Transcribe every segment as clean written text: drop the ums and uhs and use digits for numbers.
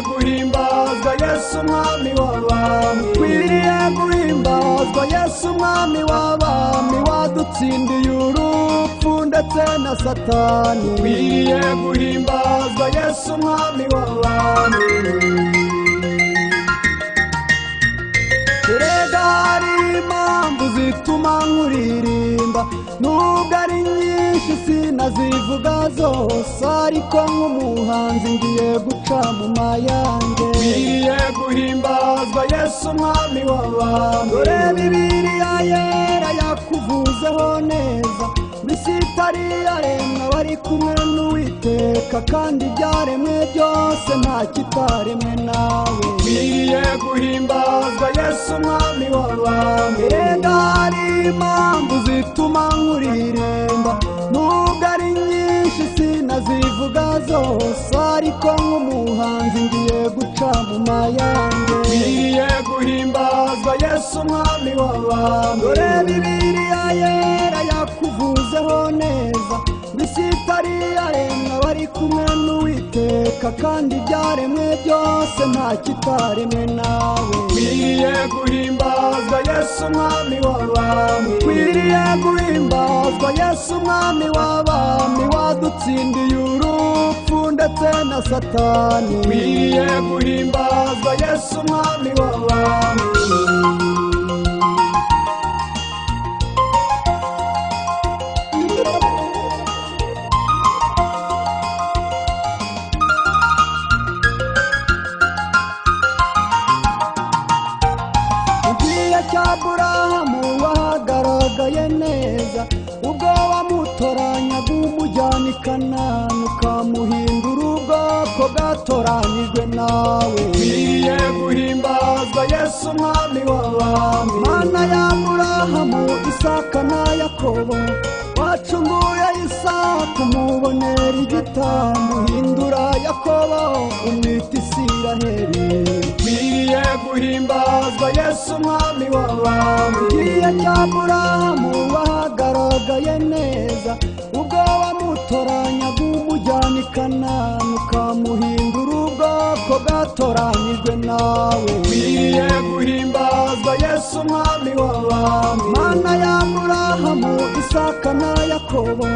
guhimbazwa Yesu mwami w'abami, ukwiriye guhimbazwa Yesu mwami w'abami, wadutsindiye urupfu ndetse na Satani, ukwiriye guhimbazwa Yesu mwami w'abami. Erega hari impamvu zituma nkuririmba, nubwo ari nyinshi sinazivuga zose, ariko nk'umuhanzi ngiye guca mu mayange, ukwiriye guhimbazwa Yesu mwami w'abami. Dore Bibiliya yera yakuvuzeho neza, isi itari yaremwa bari kumwe n'Uwiteka, kandi ibyaremwe byose nta kitaremwe nawe, ukwiriye guhimbazwa Yesu mwami w'abami. Erega hari impamvu zituma nkuririmba, nubwo ari nyinshi sinazivuga zose, ariko nk'umuhanzi ngiye guca mu mayange, ukwiriye guhimbazwa Yesu mwami w'abami. Dore Bibiliya yera yakuvuzeho neza, isi itari yaremwa bari kumwe n'Uwiteka, kandi ibyaremwe byose nta kitaremwe nawe, ukwiriye guhimbazwa Yesu mwami w'abami, ukwiriye guhimbazwa Yesu mwami w'abami, wadutsindiye urupfu ndetse na Satani, ukwiriye guhimbazwa Yesu mwami w'abami. Aburahamu wahagaragaye neza, ubwo wamutoranyaga umujyana i Kanani, ukamuhindura ubwoko bwatoranyijwe nawe, ukwiriye guhimbazwa Yesu mwami w'abami. Mana ya Aburahamu, Isaka na Yakobo, wacunguye Isaka umubonera igitambo, uhindura Yakobo umwita Isiraheli, ukwiriye guhimbazwa Yesu mwami w'abami. Igihe cya Aburahamu wahagaragaye neza, ubwo wamutoranyaga umujyana i Kanani, ukamuhindura ubwoko bwatoranyijwe nawe, ukwiriye guhimbazwa Yesu mwami w'abami. Mana ya Aburahamu, Isaka na Yakobo,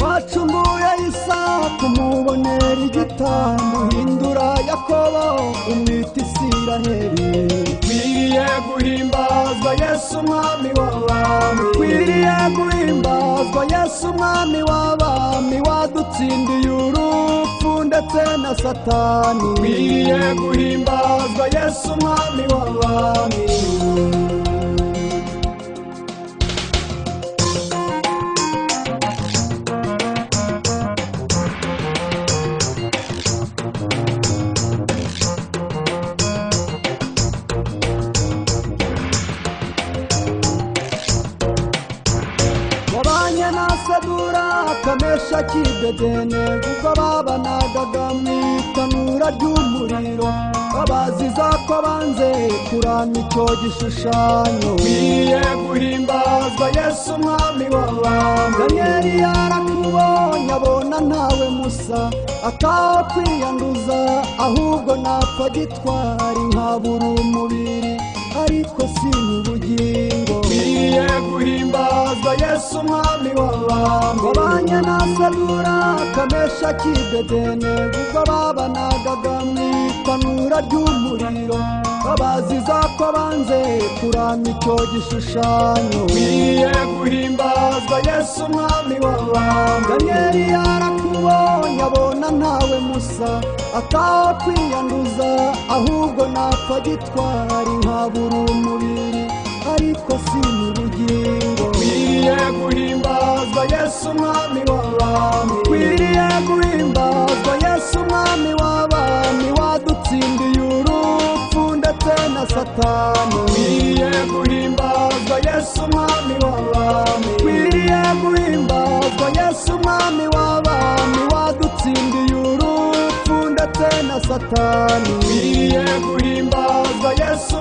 wacunguye Isaka umubonera igitambo, uhindura Yakobo umwita Isiraheli, ukwiriye guhimbazwa Yesu mwami w'abami, ukwiriye guhimbazwa Yesu mwami w'abami, wadutsindiye urupfu ndetse na Satani, ukwiriye guhimbazwa Yesu mwami w'abami. Kamesha kidedene, ubwo babanagaga mu itanura ry'umuriro, babaziza ko banze kuramya icyo gishushanyo, ukwiriye guhimbazwa Yesu mwami w'abami. Danieli yarakubonye abona ntawe musa, ataho kwiyanduza ahubwo napfa gitwari, nkabura umubiri ariko si ubugingo, ukwiriye guhimbazwa Yesu mwami w'abami. Wabanye na Sadura, Kamesha kidedene, ubwo babanagaga mu itanura ry'umuriro, babaziza ko banze kuramya icyo gishushanyo, ukwiriye guhimbazwa Yesu mwami w'abami. Danieli yarakubonye abona ntawe musa, ataho kwiyanduza ahubwo napfa gitwari, nkabura umubiri ariko si ubugingo, ukwiriye guhimbazwa Yesu mwami w'abami, ukwiriye guhimbazwa Yesu mwami w'abami, wadutsindiye urupfu ndetse na Satani, ukwiriye guhimbazwa Yesu mwami w'abami, ukwiriye guhimbazwa Yesu mwami w'abami, wadutsindiye urupfu ndetse na Satani, ukwiriye guhimbazwa Yesu